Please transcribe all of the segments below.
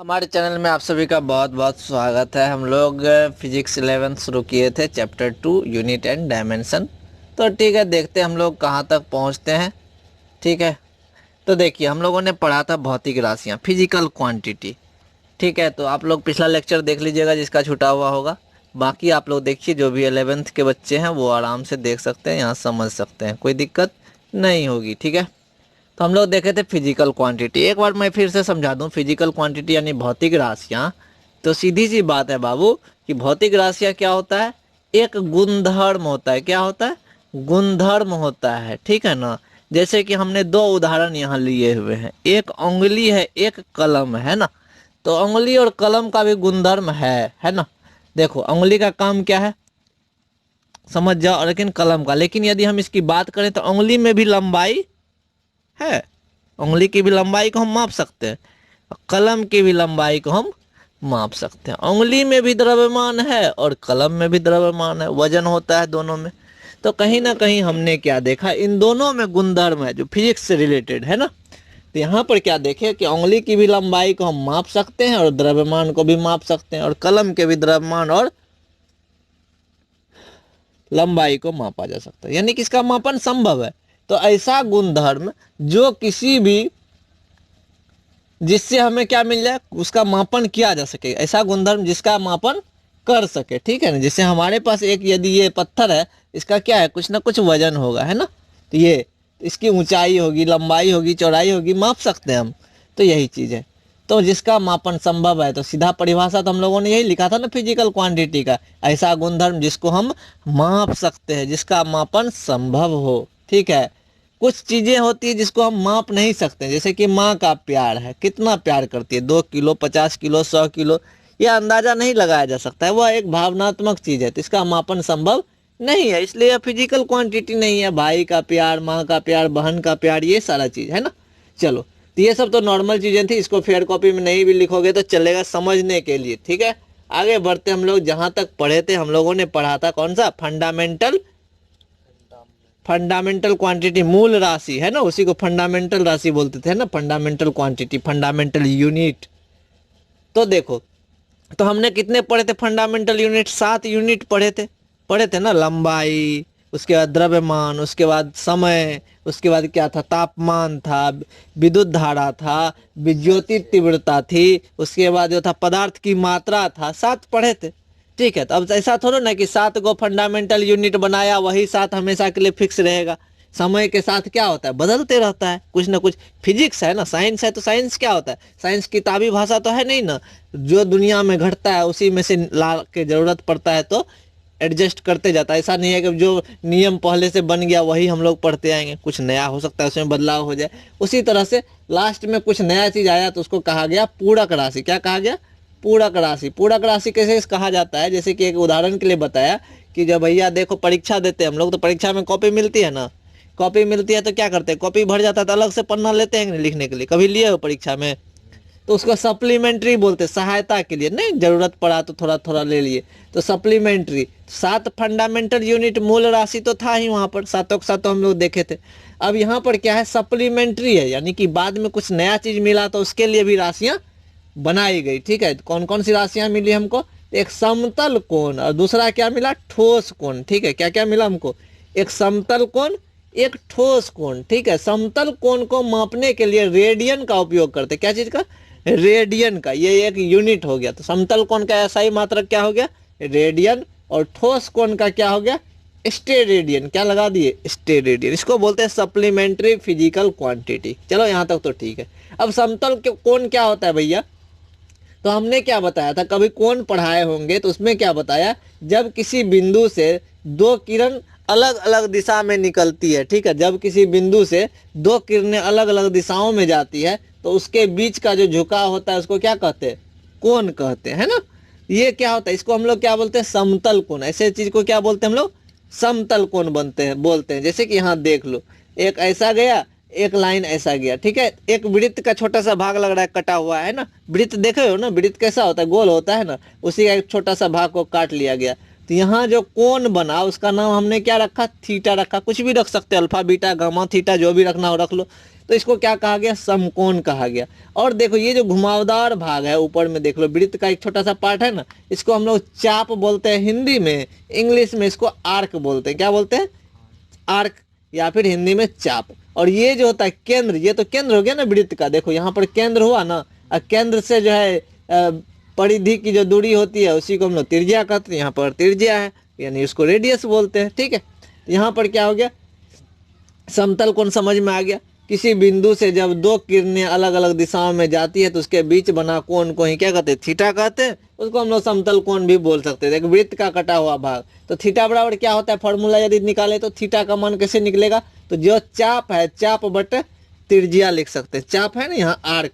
हमारे चैनल में आप सभी का बहुत बहुत स्वागत है। हम लोग फिजिक्स 11 शुरू किए थे, चैप्टर 2 यूनिट एंड डायमेंशन। तो ठीक है, देखते हैं हम लोग कहाँ तक पहुँचते हैं। ठीक है, तो देखिए हम लोगों ने पढ़ा था भौतिक राशियाँ, फिजिकल क्वांटिटी। ठीक है, तो आप लोग पिछला लेक्चर देख लीजिएगा जिसका छूटा हुआ होगा। बाकी आप लोग देखिए, जो भी 11th के बच्चे हैं वो आराम से देख सकते हैं, यहाँ समझ सकते हैं, कोई दिक्कत नहीं होगी। ठीक है, तो हम लोग देखे थे फिजिकल क्वांटिटी। एक बार मैं फिर से समझा दूं, फिजिकल क्वांटिटी यानी भौतिक राशियां। तो सीधी सी बात है बाबू कि भौतिक राशियां क्या होता है, एक गुणधर्म होता है। क्या होता है? गुणधर्म होता है। ठीक है ना। जैसे कि हमने दो उदाहरण यहाँ लिए हुए हैं, एक उंगली है, एक कलम है ना। तो उंगली और कलम का भी गुणधर्म है ना। देखो उंगली का काम क्या है समझ जाओ, लेकिन कलम का, लेकिन यदि हम इसकी बात करें तो उंगली में भी लंबाई है। उंगली की भी लंबाई को हम माप सकते हैं, कलम की भी लंबाई को हम माप सकते हैं। उंगली में भी द्रव्यमान है और कलम में भी द्रव्यमान है, वजन होता है दोनों में। तो कहीं ना कहीं हमने क्या देखा, इन दोनों में गुणधर्म है जो फिजिक्स से रिलेटेड है ना। तो यहाँ पर क्या देखे कि उंगली की भी लंबाई को हम माप सकते हैं और द्रव्यमान को भी माप सकते हैं, और कलम के भी द्रव्यमान और लंबाई को मापा जा सकता है, यानी कि इसका मापन संभव है। तो ऐसा गुणधर्म जो किसी भी, जिससे हमें क्या मिल जाए, उसका मापन किया जा सके, ऐसा गुणधर्म जिसका मापन कर सके। ठीक है ना। जैसे हमारे पास एक, यदि ये पत्थर है, इसका क्या है, कुछ ना कुछ वजन होगा, है ना। तो ये इसकी ऊंचाई होगी, लंबाई होगी, चौड़ाई होगी, माप सकते हैं हम। तो यही चीज़ है, तो जिसका मापन संभव है। तो सीधा परिभाषा तो हम लोगों ने यही लिखा था ना फिजिकल क्वांटिटी का, ऐसा गुणधर्म जिसको हम माप सकते हैं, जिसका मापन संभव हो। ठीक है। कुछ चीजें होती है जिसको हम माप नहीं सकते, जैसे कि माँ का प्यार है, कितना प्यार करती है, 2 किलो, 50 किलो, 100 किलो, यह अंदाजा नहीं लगाया जा सकता है, वह एक भावनात्मक चीज है, तो इसका मापन संभव नहीं है, इसलिए यह फिजिकल क्वांटिटी नहीं है। भाई का प्यार, माँ का प्यार, बहन का प्यार, ये सारा चीज है ना। चलो, तो ये सब तो नॉर्मल चीजें थी, इसको फेयर कॉपी में नहीं भी लिखोगे तो चलेगा समझने के लिए। ठीक है, आगे बढ़ते हम लोग। जहां तक पढ़े थे हम लोगों ने पढ़ा था कौन सा, फंडामेंटल, फंडामेंटल क्वांटिटी, मूल राशि है ना, उसी को फंडामेंटल राशि बोलते थे ना, फंडामेंटल क्वांटिटी, फंडामेंटल यूनिट। तो देखो, तो हमने कितने पढ़े थे फंडामेंटल यूनिट, 7 यूनिट पढ़े थे ना। लंबाई, उसके बाद द्रव्यमान, उसके बाद समय, उसके बाद क्या था, तापमान था, विद्युत धारा था, विद्युतीय तीव्रता थी, उसके बाद जो था पदार्थ की मात्रा था, 7 पढ़े थे। ठीक है, तो अब ऐसा थोड़ा ना कि 7 को फंडामेंटल यूनिट बनाया, वही 7 हमेशा के लिए फिक्स रहेगा। समय के साथ क्या होता है, बदलते रहता है कुछ ना कुछ। फिजिक्स है ना, साइंस है, तो साइंस क्या होता है, साइंस किताबी भाषा तो है नहीं ना। जो दुनिया में घटता है उसी में से ला के जरूरत पड़ता है तो एडजस्ट करते जाता है। ऐसा नहीं है कि जो नियम पहले से बन गया वही हम लोग पढ़ते आएंगे, कुछ नया हो सकता है, उसमें बदलाव हो जाए। उसी तरह से लास्ट में कुछ नया चीज आया तो उसको कहा गया पूरक राशि। क्या कहा गया, पूरक राशि। पूरक राशि कैसे कहा जाता है, जैसे कि एक उदाहरण के लिए बताया कि जब भैया देखो परीक्षा देते हैं हम लोग, तो परीक्षा में कॉपी मिलती है ना, कॉपी मिलती है तो क्या करते हैं, कॉपी भर जाता है तो अलग से पन्ना लेते हैं लिखने के लिए, कभी लिए हो परीक्षा में, तो उसको सप्लीमेंट्री बोलते हैं, सहायता के लिए, नहीं जरूरत पड़ा तो थोड़ा थोड़ा ले लिए, तो सप्लीमेंट्री। 7 फंडामेंटल यूनिट, मूल राशि तो था ही वहां पर, सातों के सातों हम लोग देखे थे। अब यहाँ पर क्या है, सप्लीमेंट्री है, यानी कि बाद में कुछ नया चीज मिला तो उसके लिए भी राशियां बनाई गई। ठीक है, कौन कौन सी राशियां मिली हमको, एक समतल कोण और दूसरा क्या मिला, ठोस कोण। ठीक है, क्या क्या मिला हमको, एक समतल कोण, एक ठोस कोण। ठीक है, समतल कोण को मापने के लिए रेडियन का उपयोग करते, क्या चीज का, रेडियन का, ये एक यूनिट हो गया। तो समतल कोण का ऐसा ही मात्रक क्या हो गया, रेडियन, और ठोस कोण का क्या हो गया, स्टेरेडियन। क्या लगा दिए, स्टेरेडियन। इसको बोलते हैं सप्लीमेंट्री फिजिकल क्वांटिटी। चलो यहाँ तक तो ठीक है। अब समतल कोण क्या होता है भैया, तो हमने क्या बताया था, कभी कोण पढ़ाए होंगे तो उसमें क्या बताया, जब किसी बिंदु से 2 किरण अलग अलग दिशा में निकलती है। ठीक है, जब किसी बिंदु से 2 किरणें अलग अलग दिशाओं में जाती है तो उसके बीच का जो झुकाव होता है उसको क्या कहते हैं, कोण कहते हैं, है ना। ये क्या होता है, इसको हम लोग क्या बोलते हैं, समतल कोण। ऐसे चीज को क्या बोलते हैं हम लोग, समतल कोण बनते हैं, बोलते हैं। जैसे कि यहाँ देख लो, एक ऐसा गया, एक लाइन ऐसा गया। ठीक है, एक वृत्त का छोटा सा भाग लग रहा है कटा हुआ है ना, वृत्त देखे हो ना, वृत्त कैसा होता है, गोल होता है ना, उसी का एक छोटा सा भाग को काट लिया गया। तो यहाँ जो कोण बना उसका नाम हमने क्या रखा, थीटा रखा। कुछ भी रख सकते हैं, अल्फा बीटा गामा थीटा, जो भी रखना हो रख लो। तो इसको क्या कहा गया, समकोण कहा गया। और देखो ये जो घुमावदार भाग है ऊपर में देख लो, वृत्त का एक छोटा सा पार्ट है ना, इसको हम लोग चाप बोलते हैं हिंदी में, इंग्लिश में इसको आर्क बोलते हैं। क्या बोलते हैं, आर्क, या फिर हिंदी में चाप। और ये जो होता है केंद्र, ये तो केंद्र हो गया ना वृत्त का, देखो यहाँ पर केंद्र हुआ ना, और केंद्र से जो है परिधि की जो दूरी होती है उसी को हम लोग त्रिज्या कहते हैं। यहाँ पर त्रिज्या है यानी उसको रेडियस बोलते हैं, ठीक है। यहाँ पर क्या हो गया, समतल कोण समझ में आ गया। किसी बिंदु से जब दो किरणें अलग अलग दिशाओं में जाती है तो उसके बीच बना कोण को ही क्या कहते हैं, थीटा कहते हैं। उसको हम लोग समतल कोण भी बोल सकते हैं। देखो वृत्त का कटा हुआ भाग, तो थीटा बराबर क्या होता है, फॉर्मूला यदि निकाले तो थीटा का मान कैसे निकलेगा, तो जो चाप है चाप बटे त्रिज्या लिख सकते हैं। चाप है ना यहाँ आर्क,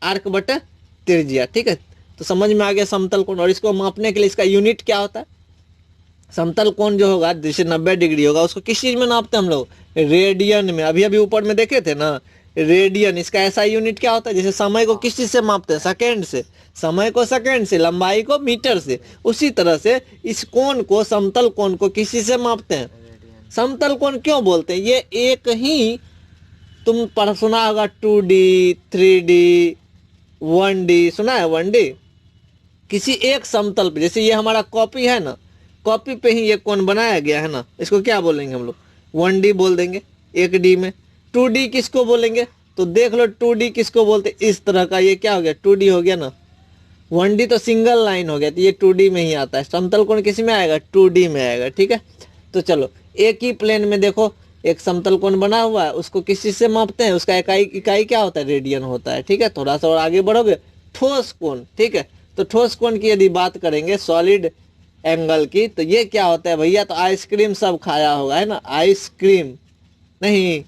आर्क बटे त्रिज्या, ठीक है। तो समझ में आ गया समतल कोण। और इसको मापने के लिए इसका यूनिट क्या होता है, समतल कोण जो होगा जैसे 90 डिग्री होगा उसको किस चीज में नापते हैं हम लोग, रेडियन में। अभी अभी ऊपर में देखे थे ना, रेडियन। इसका ऐसा यूनिट क्या होता है, जैसे समय को किस चीज से मापते हैं, सेकेंड से, समय को सेकेंड से, लंबाई को मीटर से। उसी तरह से इस कोण को, समतल कोण को किस चीज से मापते हैं, समतल कोण क्यों बोलते हैं। ये एक ही तुम पढ़ सुना होगा 2D 3D 1D, सुना है 1D। किसी एक समतल पे, जैसे ये हमारा कॉपी है ना, कॉपी पे ही ये कोण बनाया गया है ना, इसको क्या बोलेंगे हम लोग, 1D बोल देंगे। 1D में 2D किसको बोलेंगे, तो देख लो 2D किसको बोलते, इस तरह का ये क्या हो गया, 2D हो गया ना। 1D तो सिंगल लाइन हो गया, तो ये 2D में ही आता है। समतल कोण किस में आएगा, 2D में आएगा, ठीक है। तो चलो एक ही प्लेन में देखो एक समतल कोण बना हुआ है, उसको किस चीज से मापते हैं, उसका इकाई क्या होता है, रेडियन होता है, ठीक है। थोड़ा सा और आगे बढ़ोगे, ठोस कोण, ठीक है। तो ठोस कोण की यदि बात करेंगे सॉलिड एंगल की, तो ये क्या होता है भैया, तो आइसक्रीम सब खाया होगा है ना, आइसक्रीम नहीं।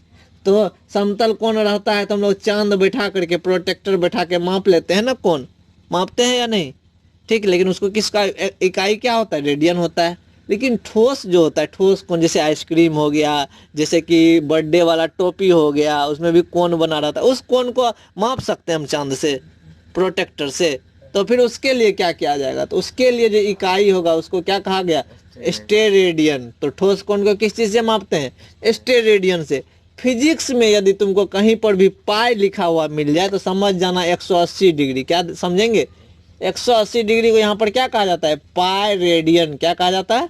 तो समतल कोण रहता है तो हम लोग चांद बैठा करके, प्रोटेक्टर बैठा के माप लेते हैं ना, कोण मापते हैं या नहीं, ठीक। लेकिन उसको किसका इकाई क्या होता है, रेडियन होता है। लेकिन ठोस जो होता है, ठोस कोण, जैसे आइसक्रीम हो गया, जैसे कि बर्थडे वाला टोपी हो गया, उसमें भी कोण बना रहता है, उस कोण को माप सकते हैं हम चांद से, प्रोटेक्टर से। तो फिर उसके लिए क्या किया जाएगा, तो उसके लिए जो इकाई होगा उसको क्या कहा गया, स्टेरेडियन। तो ठोस कोण को किस चीज से मापते हैं, स्टेरेडियन से। फिजिक्स में यदि तुमको कहीं पर भी पाई लिखा हुआ मिल जाए तो समझ जाना 180 डिग्री, क्या समझेंगे, 180 डिग्री को यहाँ पर क्या कहा जाता है, पाई रेडियन। क्या कहा जाता है,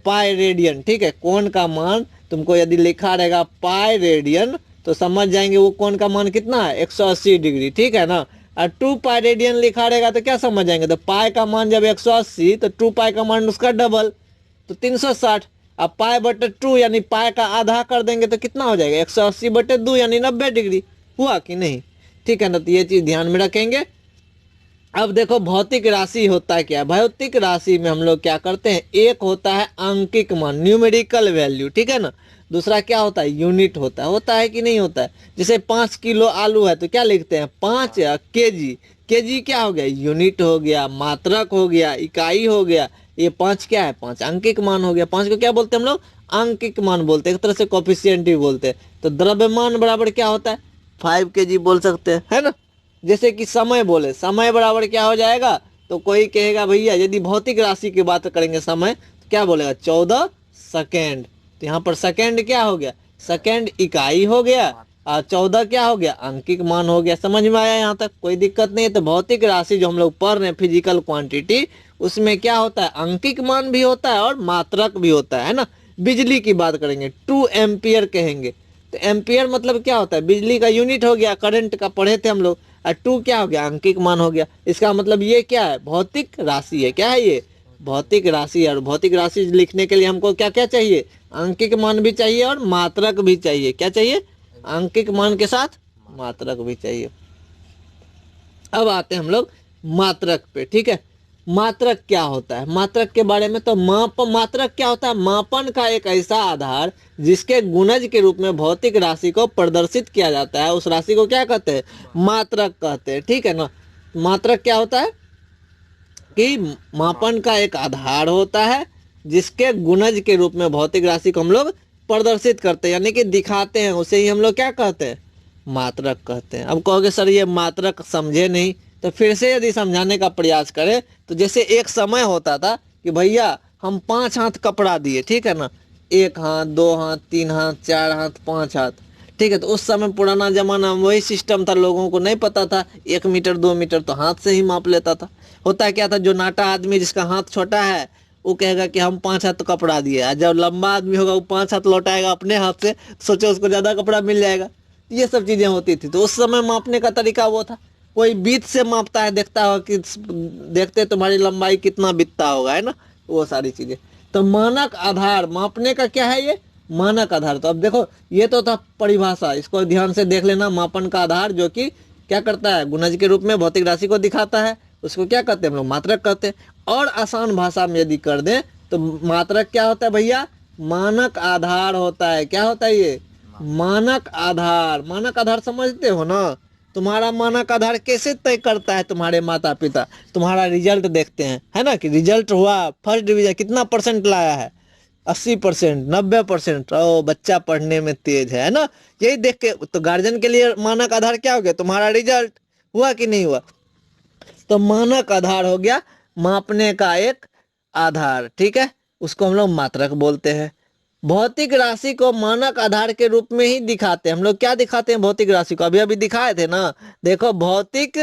पाई रेडियन, ठीक है। कोण का मान तुमको यदि लिखा रहेगा पाई रेडियन तो समझ जाएंगे वो कोण का मान कितना है, 180 डिग्री, ठीक है ना। और 2 पाई रेडियन लिखा रहेगा तो क्या समझ जाएंगे, तो पाई का मान जब 180 तो 2 पाई का मान उसका डबल, तो 360। अब पाई बटे 2 यानी पाई का आधा कर देंगे तो कितना हो जाएगा, 180 बटे 2 यानी 90 डिग्री। हुआ कि नहीं, ठीक है ना। तो ये चीज ध्यान में रखेंगे। अब देखो भौतिक राशि होता है क्या, भौतिक राशि में हम लोग क्या करते हैं, एक होता है अंकिक मान, न्यूमेरिकल वैल्यू, ठीक है ना। दूसरा क्या होता है, यूनिट होता है कि नहीं होता है। जैसे 5 किलो आलू है तो क्या लिखते हैं, 5 केजी। केजी क्या हो गया, यूनिट हो गया, मात्रक हो गया, इकाई हो गया। ये 5 क्या है, 5 अंकिक मान हो गया। 5 को क्या बोलते हैं हम लोग, अंकिक मान बोलते हैं, एक तरह से कोफिशिएंट भी बोलते हैं। तो द्रव्यमान बराबर क्या होता है, 5 केजी बोल सकते हैं, है ना। जैसे कि समय बोले, समय बराबर क्या हो जाएगा, तो कोई कहेगा भैया यदि भौतिक राशि की बात करेंगे समय, तो क्या बोलेगा, 14 सेकेंड। तो यहाँ पर सेकेंड क्या हो गया, सेकेंड इकाई हो गया, और 14 क्या हो गया, अंकिक मान हो गया। समझ में आया यहाँ तक, कोई दिक्कत नहीं है। तो भौतिक राशि जो हम लोग पढ़ रहे हैं, फिजिकल क्वांटिटी, उसमें क्या होता है, अंकिक मान भी होता है और मात्रक भी होता है ना। बिजली की बात करेंगे 2 एम्पियर कहेंगे, तो एम्पियर मतलब क्या होता है, बिजली का यूनिट हो गया, करंट का पढ़े थे हम लोग। और 2 क्या हो गया, अंकिक मान हो गया। इसका मतलब ये क्या है, भौतिक राशि है। क्या है ये, भौतिक राशि। और भौतिक राशि लिखने के लिए हमको क्या क्या चाहिए, अंकिक मान भी चाहिए और मात्रक भी चाहिए। क्या चाहिए, अंकिक मान के साथ मात्रक भी चाहिए। अब आते हैं हम लोग मात्रक पे, ठीक है। मात्रक क्या होता है, मात्रक के बारे में तो मात्रक क्या होता है, मापन का एक ऐसा आधार जिसके गुणज के रूप में भौतिक राशि को प्रदर्शित किया जाता है, उस राशि को क्या कहते हैं, मात्रक कहते हैं, ठीक है ना। मात्रक क्या होता है कि मापन का एक आधार होता है जिसके गुणज के रूप में भौतिक राशि को हम लोग प्रदर्शित करते हैं, यानी कि दिखाते हैं, उसे ही हम लोग क्या कहते हैं, मात्रक कहते हैं। अब कहोगे सर ये मात्रक समझे नहीं, तो फिर से यदि समझाने का प्रयास करें तो जैसे एक समय होता था कि भैया हम 5 हाथ कपड़ा दिए, ठीक है ना, 1 हाथ 2 हाथ 3 हाथ 4 हाथ 5 हाथ, ठीक है। तो उस समय पुराना जमाना में वही सिस्टम था, लोगों को नहीं पता था 1 मीटर 2 मीटर, तो हाथ से ही माप लेता था। होता क्या था, जो नाटा आदमी जिसका हाथ छोटा है वो कहेगा कि हम 5 हाथ कपड़ा दिए, और जब लंबा आदमी होगा वो 5 हाथ लौटाएगा अपने हाथ से, सोचो उसको ज़्यादा कपड़ा मिल जाएगा। ये सब चीज़ें होती थी। तो उस समय मापने का तरीका वो था, कोई बीत से मापता है, देखता होगा कि देखते तुम्हारी लंबाई कितना बीतता होगा, है ना, वो सारी चीज़ें। तो मानक आधार मापने का क्या है, ये मानक आधार। तो अब देखो ये तो था परिभाषा, इसको ध्यान से देख लेना। मापन का आधार जो कि क्या करता है, गुणज के रूप में भौतिक राशि को दिखाता है, उसको क्या कहते हैं हम लोग, मात्रक कहते हैं। और आसान भाषा में यदि कर दें तो मात्रक क्या होता है भैया, मानक आधार होता है। क्या होता है ये, मानक आधार। मानक आधार समझते हो ना, तुम्हारा मानक आधार कैसे तय करता है, तुम्हारे माता पिता तुम्हारा रिजल्ट देखते हैं, है ना, कि रिजल्ट हुआ फर्स्ट डिवीजन, कितना परसेंट लाया है, 80%, 90%, ओ बच्चा पढ़ने में तेज है ना, यही देख के। तो गार्जियन के लिए मानक आधार क्या हो गया, तुम्हारा रिजल्ट हुआ कि नहीं हुआ। तो मानक आधार हो गया मापने का एक आधार, ठीक है, उसको हम लोग मात्रक बोलते हैं। भौतिक राशि को मानक आधार के रूप में ही दिखाते हैं हम लोग। क्या दिखाते हैं भौतिक राशि को, अभी अभी दिखाए थे ना। देखो भौतिक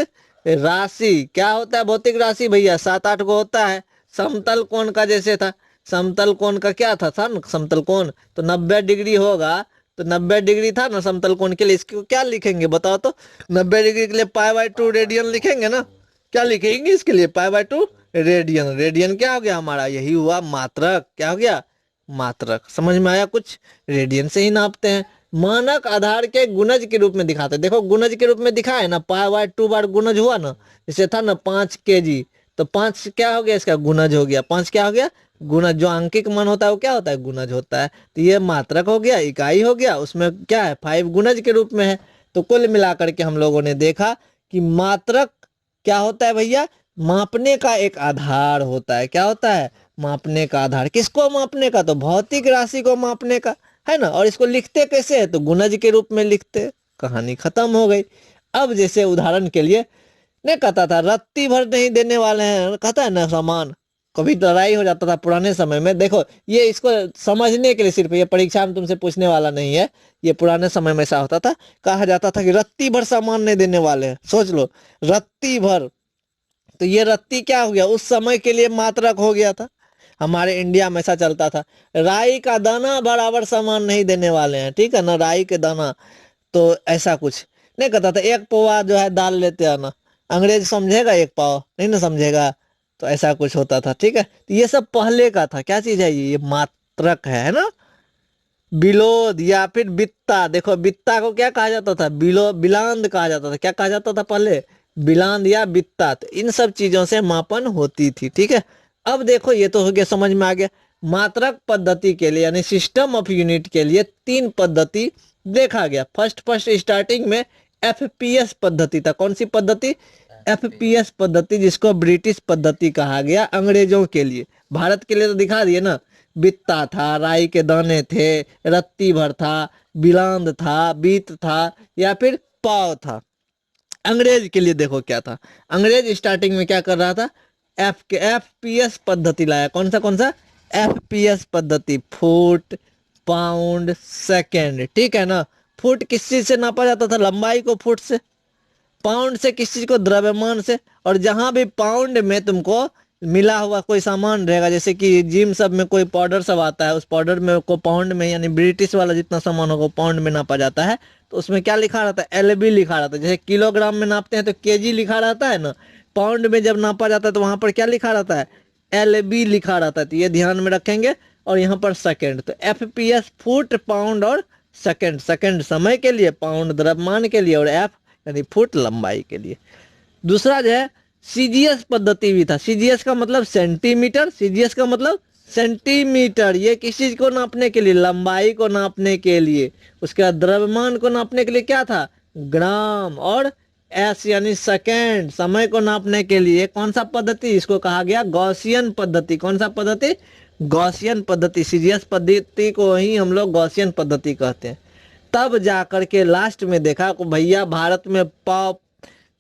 राशि क्या होता है, भौतिक राशि भैया 7 8 को होता है। समतल कोण का जैसे था, समतल कोण का क्या था ना, समतल कोण तो 90 डिग्री होगा। तो 90 डिग्री था ना समतल कोण के लिए, इसको क्या लिखेंगे बताओ तो, 90 डिग्री के लिए π/2 रेडियन लिखेंगे ना। क्या लिखेंगे इसके लिए, π/2 रेडियन। रेडियन क्या हो गया हमारा, यही हुआ मात्रक। क्या हो गया, मात्रक। समझ में आया कुछ, रेडियन से ही नापते हैं। मानक आधार के गुणज के रूप में दिखाते हैं। देखो गुणज के रूप में दिखा है ना, π/2 बार गुणज हुआ ना, जैसे था ना 5 kg, तो 5 क्या हो गया, इसका गुणज हो गया। 5 क्या हो गया, गुणज। जो आंकिक मान होता है वो क्या होता है, गुणज होता है। तो ये मात्रक हो गया, इकाई हो गया, उसमें क्या है 5 गुणज के रूप में है। तो कुल मिलाकर के हम लोगों ने देखा कि मात्रक क्या होता है भैया, मापने का एक आधार होता है। क्या होता है, मापने का आधार। किसको मापने का, तो भौतिक राशि को मापने का, है ना। और इसको लिखते कैसे है, तो गुणज के रूप में लिखते। कहानी खत्म हो गई। अब जैसे उदाहरण के लिए नहीं कहता था रत्ती भर नहीं देने वाले हैं, कहता है ना सामान, कभी लड़ाई हो जाता था पुराने समय में। देखो ये इसको समझने के लिए, सिर्फ ये परीक्षा में तुमसे पूछने वाला नहीं है, ये पुराने समय में ऐसा होता था, कहा जाता था कि रत्ती भर सामान नहीं देने वाले हैं। सोच लो रत्ती भर, तो ये रत्ती क्या हो गया, उस समय के लिए मात्रक हो गया था। हमारे इंडिया में ऐसा चलता था, राई का दाना बराबर सामान नहीं देने वाले हैं, ठीक है ना, राई के दाना। तो ऐसा कुछ नहीं कहता था, 1 पौवा जो है दाल लेते आना। अंग्रेज समझेगा 1 पाव, नहीं ना समझेगा। तो ऐसा कुछ होता था, ठीक है। तो ये सब पहले का था। क्या चीज है ये मात्रक है ना। बिलोद या फिर बित्ता, देखो बित्ता को क्या कहा जाता था, बिलांद कहा जाता था। क्या कहा जाता था पहले, बिलांद या बित्ता। तो इन सब चीजों से मापन होती थी, ठीक है। अब देखो ये तो हो गया, समझ में आ गया। मात्रक पद्धति के लिए यानी सिस्टम ऑफ यूनिट के लिए 3 पद्धति देखा गया। फर्स्ट स्टार्टिंग में एफपीएस पद्धति था। कौन सी पद्धति, एफपीएस पद्धति, जिसको ब्रिटिश पद्धति कहा गया अंग्रेजों के लिए। भारत के लिए तो दिखा दिए ना, बित्ता था, राई के दाने थे, रत्ती भर था, बिलांद था, बीत था, या फिर पाव था। अंग्रेज के लिए देखो क्या था, अंग्रेज स्टार्टिंग में क्या कर रहा था, एफपीएस पद्धति लाया। कौन सा एफपीएस पद्धति, फुट पाउंड सेकेंड, ठीक है ना। फुट किस चीज से नापा जाता था, लंबाई को फुट से, पाउंड से किस चीज को, द्रव्यमान से। और जहां भी पाउंड में तुमको मिला हुआ कोई सामान रहेगा, जैसे कि जिम सब में कोई पाउडर सब आता है, उस पाउडर में को पाउंड में यानी ब्रिटिश वाला जितना सामान होगा पाउंड में नापा जाता है। तो उसमें क्या लिखा रहता है, एलबी लिखा रहता है। जैसे किलोग्राम में नापते हैं तो केजी लिखा रहता है ना, पाउंड में जब नापा जाता है तो वहां पर क्या लिखा रहता है, एलबी लिखा रहता है। तो ये ध्यान में रखेंगे। और यहाँ पर सेकेंड, तो एफपीएस फुट पाउंड और सेकेंड। सेकेंड समय के लिए, पाउंड द्रव्यमान के लिए, और एफ यानी फुट लंबाई के लिए। दूसरा जो है सीजीएस पद्धति भी था। सीजीएस का मतलब सेंटीमीटर, सीजीएस का मतलब सेंटीमीटर। ये किस चीज को नापने के लिए, लंबाई को नापने के लिए। उसके बाद द्रव्यमान को नापने के लिए क्या था, ग्राम। और एस यानी सेकेंड, समय को नापने के लिए कौन सा पद्धति, इसको कहा गया गॉसियन पद्धति। कौन सा पद्धति, गॉसियन पद्धति। सीजीएस पद्धति को ही हम लोग गॉसियन पद्धति कहते हैं। तब जाकर के लास्ट में देखा कि भैया भारत में पाव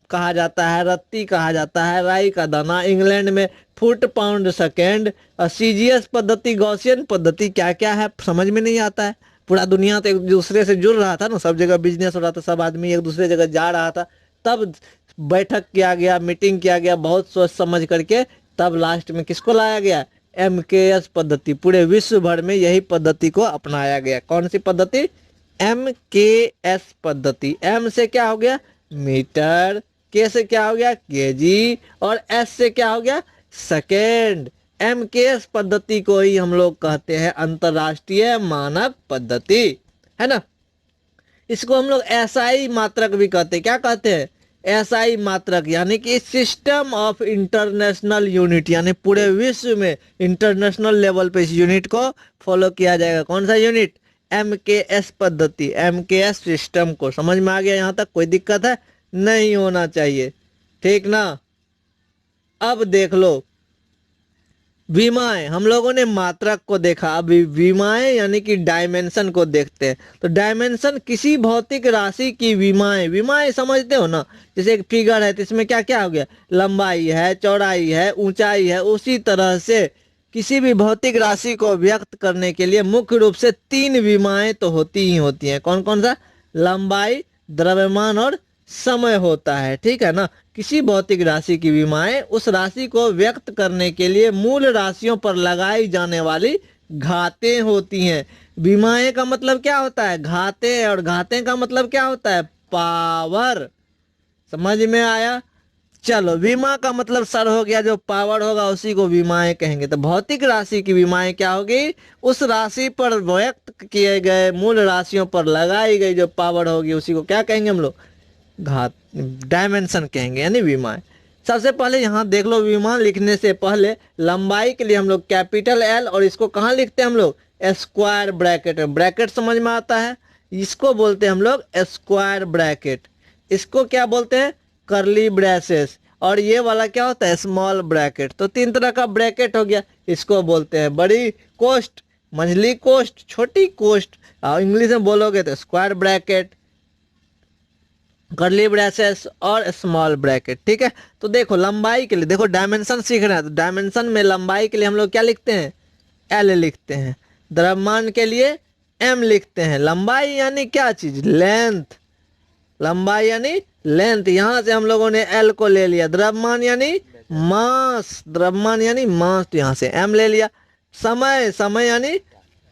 कहा जाता है, रत्ती कहा जाता है, राई का दाना, इंग्लैंड में फुट पाउंड सेकेंड, सीजीएस पद्धति, गॉसियन पद्धति, क्या क्या है समझ में नहीं आता है। पूरा दुनिया तो एक दूसरे से जुड़ रहा था ना, सब जगह बिजनेस हो रहा था, सब आदमी एक दूसरे जगह जा रहा था, तब बैठक किया गया, मीटिंग किया गया, बहुत सोच समझ करके तब लास्ट में किसको लाया गया, MKS पद्धति। पूरे विश्व भर में यही पद्धति को अपनाया गया। कौन सी पद्धति, MKS पद्धति। M से क्या हो गया, मीटर, K से क्या हो गया, केजी, और S से क्या हो गया, सेकेंड। MKS पद्धति को ही हम लोग कहते हैं अंतरराष्ट्रीय मानक पद्धति, है ना। इसको हम लोग SI मात्रक भी कहते हैं। क्या कहते हैं, SI मात्रक, यानी कि सिस्टम ऑफ इंटरनेशनल यूनिट, यानी पूरे विश्व में इंटरनेशनल लेवल पे इस यूनिट को फॉलो किया जाएगा। कौन सा यूनिट, MKS पद्धति, MKS सिस्टम को। समझ में आ गया यहाँ तक, कोई दिक्कत है, नहीं होना चाहिए, ठीक ना। अब देख लो विमाएं, हम लोगों ने मात्रक को देखा, अब विमाएं यानी कि डायमेंशन को देखते हैं। तो डायमेंशन किसी भौतिक राशि की विमाएं, विमाएं समझते हो ना, जैसे एक फिगर है तो इसमें क्या क्या हो गया, लंबाई है, चौड़ाई है, ऊंचाई है। उसी तरह से किसी भी भौतिक राशि को व्यक्त करने के लिए मुख्य रूप से 3 विमाएं तो होती ही होती हैं। कौन कौन सा, लंबाई, द्रव्यमान और समय होता है, ठीक है ना। किसी भौतिक राशि की विमाएं उस राशि को व्यक्त करने के लिए मूल राशियों पर लगाई जाने वाली घातें होती हैं। विमाएं का मतलब क्या होता है, घातें, और घातें का मतलब क्या होता है, पावर। समझ में आया। चलो, विमा का मतलब सर हो गया, जो पावर होगा उसी को विमाएं कहेंगे। तो भौतिक राशि की विमाएं क्या होगी, उस राशि पर व्यक्त किए गए मूल राशियों पर लगाई गई जो पावर होगी उसी को क्या कहेंगे हम लोग, घात, डायमेंशन कहेंगे, यानी विमाएं। सबसे पहले यहाँ देख लो, विमा लिखने से पहले लंबाई के लिए हम लोग कैपिटल L, और इसको कहाँ लिखते हैं हम लोग, स्क्वायर ब्रैकेट। ब्रैकेट समझ में आता है, इसको बोलते हैं हम लोग स्क्वायर ब्रैकेट। इसको क्या बोलते हैं, करली ब्रेसेस। और ये वाला क्या होता है, स्मॉल ब्रैकेट। तो 3 तरह का ब्रैकेट हो गया। इसको बोलते हैं बड़ी कोष्ठ, मंझली कोष्ठ, छोटी कोष्ठ, और इंग्लिश में बोलोगे तो स्क्वायर ब्रैकेट, करली ब्रेसेस और स्मॉल ब्रैकेट, ठीक है। तो देखो लंबाई के लिए, देखो डायमेंशन सीख रहे हैं, तो डायमेंशन में लंबाई के लिए हम लोग क्या लिखते हैं, L लिखते हैं। द्रव्यमान के लिए M लिखते हैं। लंबाई यानी क्या चीज, लेंथ, लंबाई यानी लेंथ, यहां से हम लोगों ने L को ले लिया। द्रव्यमान यानी मास, द्रव्यमान यानी मास, तो यहाँ से M ले लिया। समय, समय यानी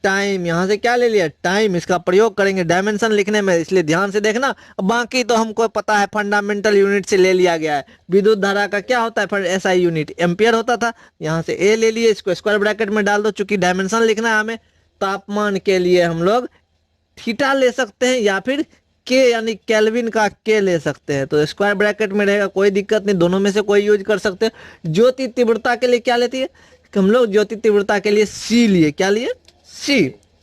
टाइम, यहाँ से क्या ले लिया, टाइम। इसका प्रयोग करेंगे डायमेंशन लिखने में, इसलिए ध्यान से देखना। बाकी तो हमको पता है, फंडामेंटल यूनिट से ले लिया गया है। विद्युत धारा का क्या होता है, SI यूनिट एम्पियर होता था, यहाँ से A ले लिए, इसको स्क्वायर ब्रैकेट में डाल दो। चूंकि डायमेंशन लिखना है हमें, तापमान के लिए हम लोग थीटा ले सकते हैं, या फिर K यानी केल्विन का K ले सकते हैं। तो स्क्वायर ब्रैकेट में रहेगा, कोई दिक्कत नहीं, दोनों में से कोई यूज कर सकते हैं। ज्योति तीव्रता के लिए क्या लेती है, हम लोग ज्योति तीव्रता के लिए C लिए, क्या लिए, C।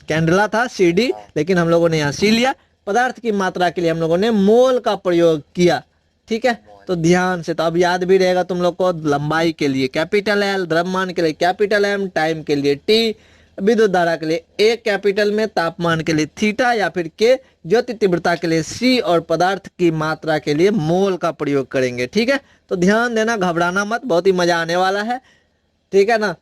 कैंडला था CD, लेकिन हम लोगों ने यहाँ C लिया। पदार्थ की मात्रा के लिए हम लोगों ने मोल का प्रयोग किया, ठीक है। तो ध्यान से, तो अब याद भी रहेगा तुम लोग को। लंबाई के लिए कैपिटल L, द्रव्यमान के लिए कैपिटल M, टाइम के लिए T, विद्युत धारा के लिए A कैपिटल में, तापमान के लिए थीटा या फिर K, ज्योति तीव्रता के लिए C, और पदार्थ की मात्रा के लिए मोल का प्रयोग करेंगे, ठीक है। तो ध्यान देना, घबराना मत, बहुत ही मजा आने वाला है, ठीक है ना।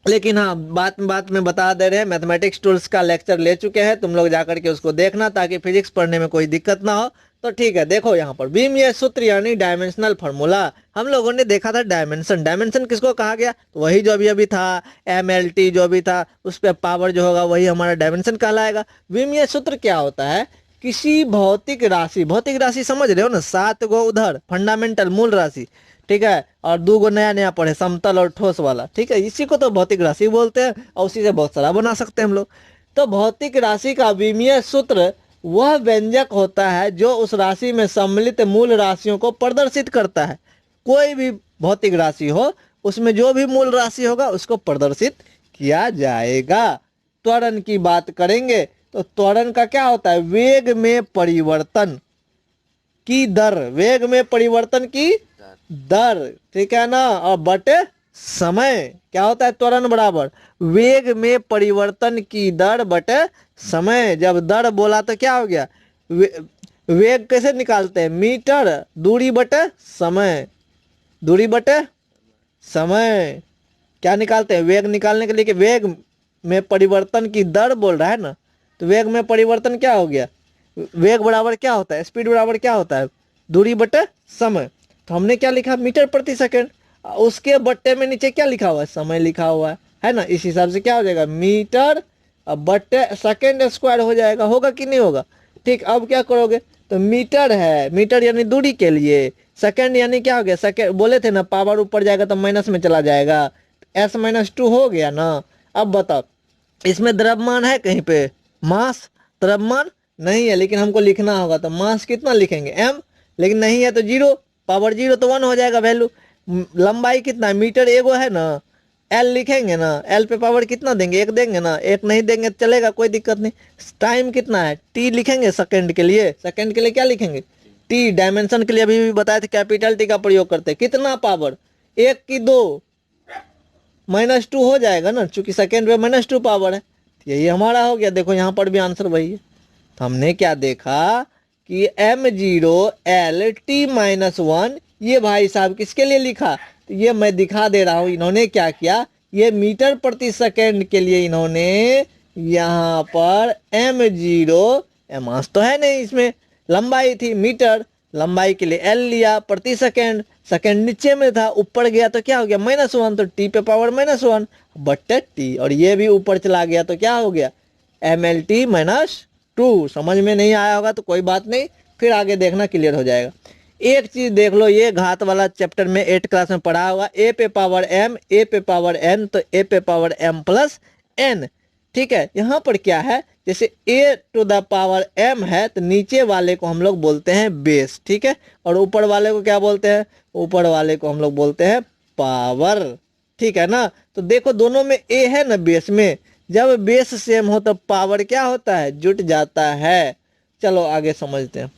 लेकिन हाँ, बात में बता दे रहे हैं, मैथमेटिक्स टूल्स का लेक्चर ले चुके हैं, तुम लोग जाकर के उसको देखना, ताकि फिजिक्स पढ़ने में कोई दिक्कत ना हो। तो ठीक है, देखो यहाँ पर बीमीय सूत्र यानी डायमेंशनल फार्मूला, हम लोगों ने देखा था डायमेंशन। डायमेंशन किसको कहा गया, तो वही जो अभी था MLT जो भी था, उस पर पावर जो होगा वही हमारा डायमेंशन कहलाएगा। बीमीय सूत्र क्या होता है, किसी भौतिक राशि समझ रहे हो ना, 7 गो उधर फंडामेंटल मूल राशि, ठीक है, और 2 गो नया पढ़े, समतल और ठोस वाला, ठीक है। इसी को तो भौतिक राशि बोलते हैं, और उसी से बहुत सारा बना सकते हैं हम लोग। तो भौतिक राशि का विमीय सूत्र वह व्यंजक होता है जो उस राशि में सम्मिलित मूल राशियों को प्रदर्शित करता है। कोई भी भौतिक राशि हो, उसमें जो भी मूल राशि होगा उसको प्रदर्शित किया जाएगा। त्वरण की बात करेंगे तो त्वरण का क्या होता है, वेग में परिवर्तन की दर, वेग में परिवर्तन की दर, ठीक है ना, और बटे समय। क्या होता है, त्वरण बराबर वेग में परिवर्तन की दर बटे समय। जब दर बोला तो क्या हो गया, वेग कैसे निकालते हैं? मीटर दूरी बटे समय, दूरी बटे समय। क्या निकालते हैं? वेग निकालने के लिए कि वेग में परिवर्तन की दर बोल रहा है ना, तो वेग में परिवर्तन क्या हो गया? वेग बराबर क्या होता है? स्पीड बराबर क्या होता है? दूरी बटे समय। तो हमने क्या लिखा? मीटर प्रति सेकंड। उसके बट्टे में नीचे क्या लिखा हुआ है? समय लिखा हुआ है ना। इस हिसाब से क्या हो जाएगा? मीटर बट्टे सेकंड स्क्वायर हो जाएगा। होगा कि नहीं होगा? ठीक, अब क्या करोगे? तो मीटर है, मीटर यानी दूरी के लिए, सेकंड यानी क्या हो गया? सेकंड बोले थे ना, पावर ऊपर जाएगा तो माइनस में चला जाएगा, S-2 हो गया ना। अब बताओ, इसमें द्रव्यमान है कहीं पे? मास द्रव्यमान नहीं है, लेकिन हमको लिखना होगा तो मास कितना लिखेंगे? m, लेकिन नहीं है तो जीरो, पावर जीरो तो 1 हो जाएगा वैल्यू। लंबाई कितना है? मीटर एगो है ना, l लिखेंगे ना, l पे पावर कितना देंगे? 1 देंगे ना, 1 नहीं देंगे तो चलेगा, कोई दिक्कत नहीं। टाइम कितना है? t लिखेंगे सेकंड के लिए, सेकंड के लिए क्या लिखेंगे? t। डायमेंशन के लिए अभी भी बताए थे कैपिटल टी का प्रयोग करते हैं। कितना पावर? 1 की 2, -2 हो जाएगा ना, चूंकि सेकेंड में -2 पावर है। यही हमारा हो गया। देखो यहाँ पर भी आंसर वही है। तो हमने क्या देखा कि m0L-T-1 ये भाई साहब किसके लिए लिखा? तो ये मैं दिखा दे रहा हूँ। इन्होंने क्या किया, ये मीटर प्रति सेकेंड के लिए इन्होंने यहाँ पर m0, मास तो है नहीं इसमें, लंबाई थी मीटर, लंबाई के लिए l लिया, प्रति सेकेंड, सेकेंड नीचे में था, ऊपर गया तो क्या हो गया? -1, तो t पे पावर -1 बट्टे t, और ये भी ऊपर चला गया तो क्या हो गया? MLT-2। समझ में नहीं आया होगा तो कोई बात नहीं, फिर आगे देखना, क्लियर हो जाएगा। एक चीज देख लो, ये घात वाला चैप्टर में 8 क्लास में पढ़ा होगा, a पे पावर m, a पे पावर n, तो a पे पावर m प्लस n। ठीक है, यहाँ पर क्या है? जैसे a⁻m है तो नीचे वाले को हम लोग बोलते हैं बेस, ठीक है, और ऊपर वाले को क्या बोलते हैं? ऊपर वाले को हम लोग बोलते हैं पावर, ठीक है ना। तो देखो दोनों में a है ना बेस में, जब बेस सेम हो तो पावर क्या होता है? जुट जाता है। चलो आगे समझते हैं।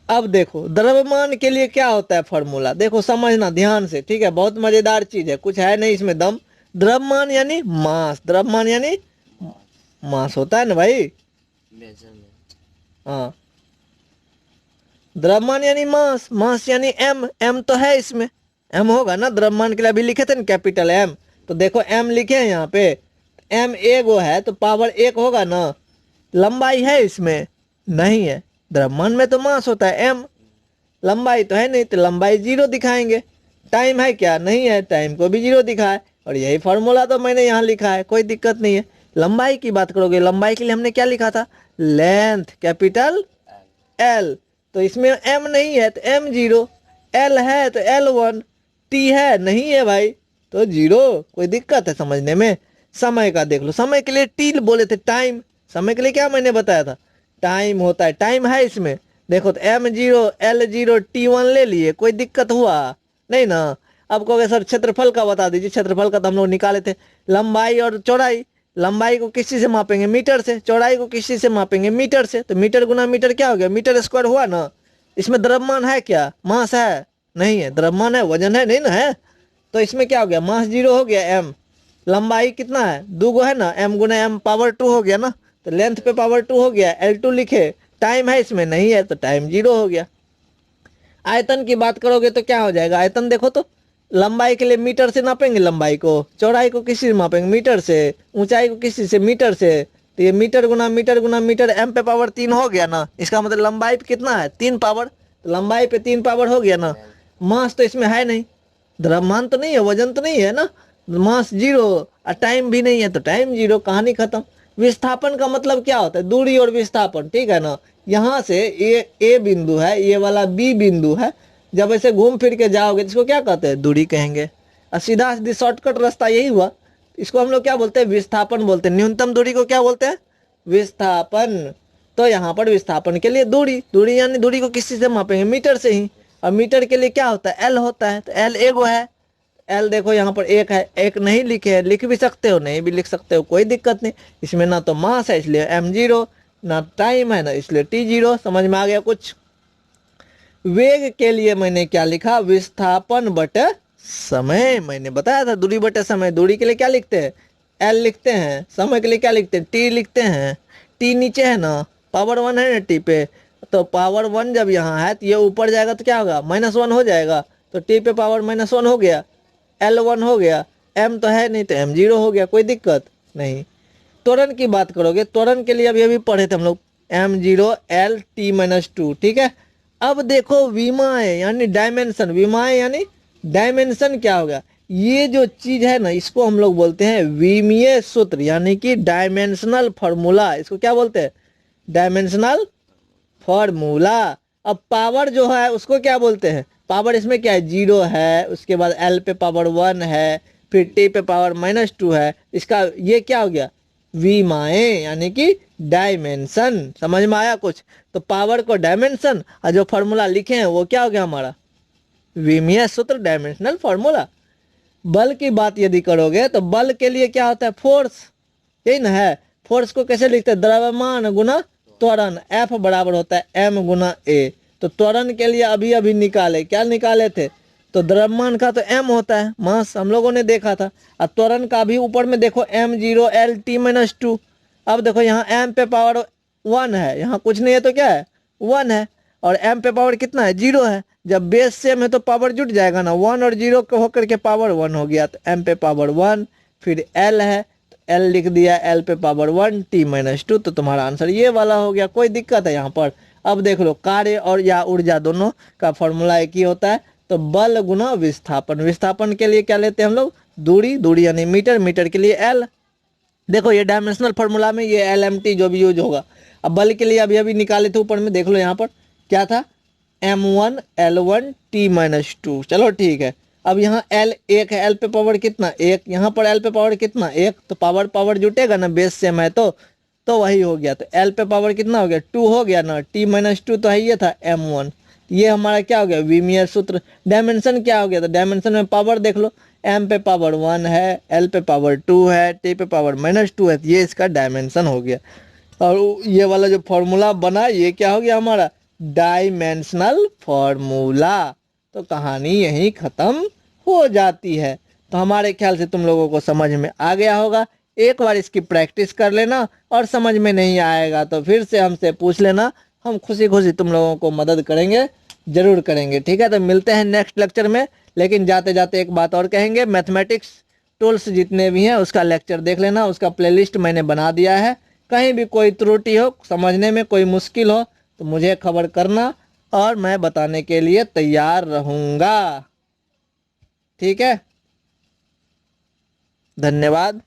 अब देखो द्रव्यमान के लिए क्या होता है फॉर्मूला, देखो समझना ध्यान से, ठीक है, बहुत मजेदार चीज है, कुछ है नहीं इसमें दम। द्रव्यमान यानी मास, द्रव्यमान यानी मास होता है ना भाई। हाँ, द्रव्यमान यानी मास, मास यानी m, m तो है इसमें, m होगा ना। द्रव्यमान के लिए अभी लिखे थे ना कैपिटल M, तो देखो m लिखे हैं यहाँ पे, m एगो है तो पावर 1 होगा ना। लंबाई है इसमें? नहीं है। द्रव्यमान में तो मास होता है m, लंबाई तो है नहीं तो लंबाई 0 दिखाएंगे। टाइम है क्या? नहीं है, टाइम को भी 0 दिखाए, और यही फॉर्मूला तो मैंने यहाँ लिखा है, कोई दिक्कत नहीं है। लंबाई की बात करोगे, लंबाई के लिए हमने क्या लिखा था? लेंथ कैपिटल L, तो इसमें m नहीं है तो m0, L है तो L1, T है नहीं है भाई तो 0, कोई दिक्कत है समझने में। समय का देख लो, समय के लिए T बोले थे टाइम, समय के लिए क्या मैंने बताया था? टाइम होता है, टाइम है इसमें। देखो तो m0 L0 T1 ले लिए, कोई दिक्कत हुआ नहीं ना। अब कहोगे सर क्षेत्रफल का बता दीजिए, क्षेत्रफल का तो हम लोग निकाले थे। लंबाई और चौड़ाई, लंबाई को किस चीज से मापेंगे? मीटर से। चौड़ाई को किस चीज से मापेंगे? मीटर से। तो मीटर गुना मीटर क्या हो गया? मीटर स्क्वायर हुआ ना। इसमें द्रव्यमान है क्या? मास है नहीं है, द्रव्यमान है, वजन है नहीं ना है, तो इसमें क्या हो गया? मास 0 हो गया m। लंबाई कितना है? 2 गो है ना, m गुना m पावर 2 हो गया ना, तो लेंथ पे पावर 2 हो गया, L2 लिखे। टाइम है इसमें? नहीं है तो टाइम 0 हो गया। आयतन की बात करोगे तो क्या हो जाएगा? आयतन देखो तो, लंबाई के लिए मीटर से नापेंगे लंबाई को, चौड़ाई को किस से मापेंगे? मीटर से, ऊंचाई को किस से? मीटर से। तो ये मीटर गुना मीटर गुना मीटर, m पे पावर 3 हो गया ना। इसका मतलब लंबाई पे कितना है? 3 पावर, तो लंबाई पे 3 पावर हो गया ना। मास तो इसमें है नहीं, द्रव्यमान तो नहीं है, वजन तो नहीं है ना, मास 0, और टाइम भी नहीं है तो टाइम 0, कहानी खत्म। विस्थापन का मतलब क्या होता है? दूरी और विस्थापन, ठीक है ना। यहाँ से ए बिंदु है, ये वाला बी बिंदु है, जब ऐसे घूम फिर के जाओगे इसको क्या कहते हैं? दूरी कहेंगे। और सीधा सीधी शॉर्टकट रास्ता यही हुआ, इसको हम लोग क्या बोलते हैं? विस्थापन बोलते हैं। न्यूनतम दूरी को क्या बोलते हैं? विस्थापन। तो यहाँ पर विस्थापन के लिए दूरी, दूरी यानी दूरी को किस चीज से मापेंगे? मीटर से ही। और मीटर के लिए क्या होता है? L होता है, तो L एगो है, L देखो यहाँ पर 1 है, 1 नहीं लिखे है, लिख भी सकते हो नहीं भी लिख सकते हो, कोई दिक्कत नहीं। इसमें ना तो मास है इसलिए m0, ना टाइम है ना इसलिए t0। समझ में आ गया कुछ? वेग के लिए मैंने क्या लिखा? विस्थापन बटे समय। मैंने बताया था दूरी बटे समय। दूरी के लिए क्या लिखते हैं? L लिखते हैं, समय के लिए क्या लिखते हैं? T लिखते हैं। T नीचे है ना, पावर 1 है ना T पे, तो पावर 1 जब यहाँ है तो ये ऊपर जाएगा तो क्या होगा, -1 हो जाएगा। तो टी पे पावर -1 हो गया, L1 हो गया, m तो है नहीं तो m0 हो गया, कोई दिक्कत नहीं। त्वरण की बात करोगे, त्वरण के लिए अभी अभी पढ़े थे हम लोग, m0 L t-2, ठीक है। अब देखो विमाएं यानी डायमेंशन, विमाएं यानी डायमेंशन क्या होगा, ये जो चीज है ना इसको हम लोग बोलते हैं विमीय सूत्र यानी कि डायमेंशनल फॉर्मूला। इसको क्या बोलते हैं, डायमेंशनल फॉर्मूला। अब पावर जो है उसको क्या बोलते हैं, पावर इसमें क्या है, 0 है, उसके बाद L पे पावर 1 है, फिर T पे पावर -2 है। इसका ये क्या हो गया, विमाएं यानी कि डायमेंशन। समझ में आया कुछ, तो पावर को डायमेंशन और जो फॉर्मूला लिखे हैं वो क्या हो गया हमारा, विमीय सूत्र, डायमेंशनल फॉर्मूला। बल की बात यदि करोगे तो बल के लिए क्या होता है, फोर्स, यही ना है। फोर्स को कैसे लिखते हैं, द्रव्यमान गुना त्वरण, F बराबर होता है m गुना a। तो त्वरण के लिए अभी अभी निकाले, क्या निकाले थे, तो द्रव्यमान का तो m होता है, मास हम लोगों ने देखा था। और त्वरण का भी ऊपर में देखो m0 L t-2। अब देखो यहाँ m पे पावर 1 है, यहाँ कुछ नहीं है तो क्या है 1 है, और m पे पावर कितना है 0 है। जब बेस सेम है तो पावर जुट जाएगा ना, 1 और 0 को होकर के पावर 1 हो गया। तो m पे पावर 1, फिर L है तो L लिख दिया, L पे पावर 1 t-2। तो तुम्हारा आंसर ये वाला हो गया, कोई दिक्कत है यहाँ पर। अब देख लो कार्य और या ऊर्जा दोनों का फॉर्मूला एक ही होता है। तो बल गुना विस्थापन, विस्थापन के लिए क्या लेते हैं हम लोग, दूरी, दूरी यानी मीटर, मीटर के लिए L। देखो ये डायमेंशनल फार्मूला में ये LMT जो भी यूज होगा। अब बल के लिए अभी अभी निकाले थे ऊपर में, देख लो यहाँ पर क्या था, m1 L1 t-2। चलो ठीक है। अब यहाँ L 1 है, L पे पावर कितना 1, यहाँ पर L पे पावर कितना 1, तो पावर पावर जुटेगा ना, बेस सेम है तो वही हो गया। तो L पे पावर कितना हो गया 2 हो गया ना, t-2 तो है ये था m1। ये हमारा क्या हो गया, विमीय सूत्र। डायमेंशन क्या हो गया, तो डायमेंशन में पावर देख लो, m पे पावर 1 है, L पे पावर 2 है, t पे पावर -2 है, तो ये इसका डायमेंशन हो गया। और ये वाला जो फॉर्मूला बना ये क्या हो गया हमारा, डायमेंशनल फॉर्मूला। तो कहानी यहीं खत्म हो जाती है। तो हमारे ख्याल से तुम लोगों को समझ में आ गया होगा। एक बार इसकी प्रैक्टिस कर लेना, और समझ में नहीं आएगा तो फिर से हमसे पूछ लेना, हम खुशी खुशी तुम लोगों को मदद करेंगे, जरूर करेंगे, ठीक है। तो मिलते हैं नेक्स्ट लेक्चर में। लेकिन जाते जाते एक बात और कहेंगे, मैथमेटिक्स टूल्स जितने भी हैं उसका लेक्चर देख लेना, उसका प्लेलिस्ट मैंने बना दिया है। कहीं भी कोई त्रुटि हो, समझने में कोई मुश्किल हो तो मुझे खबर करना, और मैं बताने के लिए तैयार रहूँगा, ठीक है। धन्यवाद।